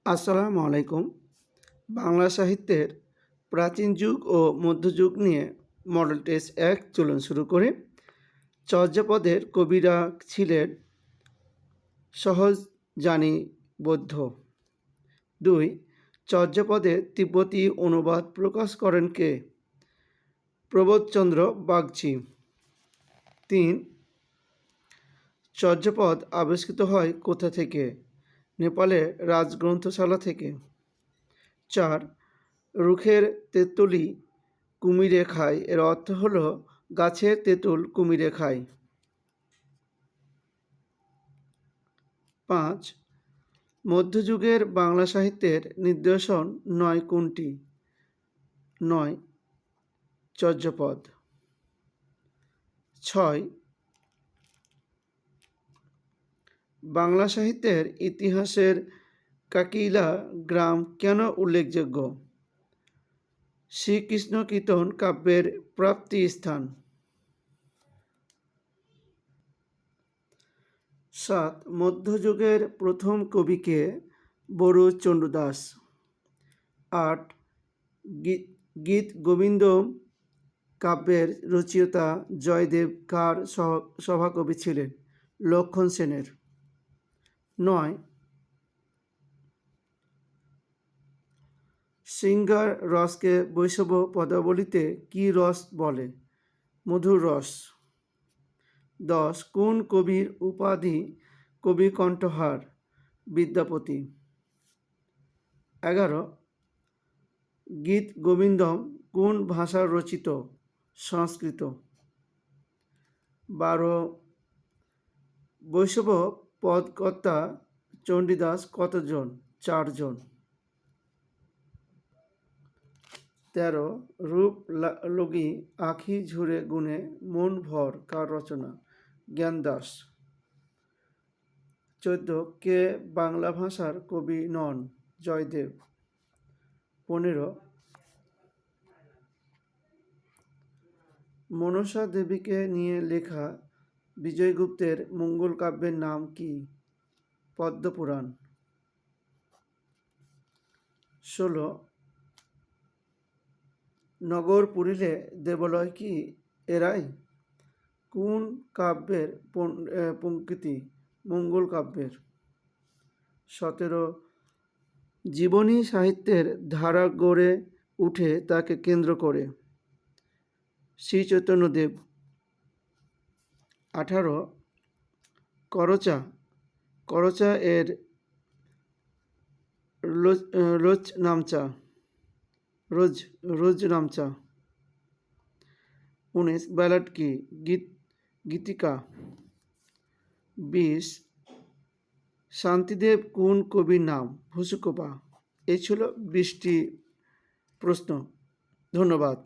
আসসালামু আলাইকুম। বাংলা সাহিত্যের প্রাচীন যুগ ও মধ্যযুগ নিয়ে মডেল টেস্ট ১ চলুন শুরু করি। চর্যাপদের কবিরা ছিলেন সহজ জানি বৌদ্ধ। ২ চর্যাপদের তিব্বতী অনুবাদ প্রকাশ করেন কে? প্রবোধচন্দ্র বাগচি। ৩ চর্যাপদ আবিষ্কৃত হয় কোথা থেকে? নেপালের রাজগ্রন্থশালা থেকে। ৪ রুখের তেঁতুলি কুমিরে খায়, এর অর্থ হল গাছের তেঁতুল কুমিরে খায়। ৫ মধ্যযুগের বাংলা সাহিত্যের নিদর্শন ৯ কোনটি? ৯ চর্যাপদ। ৬ বাংলা সাহিত্যের ইতিহাসের কাকিলা গ্রাম কেন উল্লেখযোগ্য? শ্রীকৃষ্ণ কীর্তন কাব্যের প্রাপ্তি স্থান। ৭ মধ্যযুগের প্রথম কবি কে? বড়ু চণ্ডদাস। ৮ গীত গোবিন্দ কাব্যের রচয়িতা জয়দেব কার সভাকবি ছিলেন? লক্ষণ সেনের। ৯ শৃঙ্গার রসকে বৈষ্ণব পদাবলিতে কী রস বলে? মধুর রস। ১০ কোন কবির উপাধি কবিকণ্ঠহার? বিদ্যাপতি। ১১ গীত গোবিন্দম কোন ভাষার রচিত? সংস্কৃত। ১২ বৈষ্ণব পদকর্তা চণ্ডীদাস কতজন? ৪ জন। ১৩ রূপ লগি আঁখি ঝুরে গুণে মন ভর কার রচনা? জ্ঞানদাস। ১৪ কে বাংলা ভাষার কবি নন? জয়দেব। ১৫ মনসা দেবীকে নিয়ে লেখা বিজয়গুপ্তের মঙ্গল কাব্যের নাম কি? পদ্মপুরাণ। ১৬ নগর পুরিলে দেবালয় কি এরাই? কোন কাব্যের পঙ্ক্তিটি? মঙ্গল কাব্যের। ১৭ জীবনী সাহিত্যের ধারা গড়ে উঠে তাকে কেন্দ্র করে? শ্রীচৈতন্যদেব। ১৮ করচা এর রোজনামচা। ১৯ ব্যালাড কি? গীতিকা। ২০ শান্তিদেব কোন কবির নাম? ভূসুকোপা। এই ছিল ২০টি প্রশ্ন। ধন্যবাদ।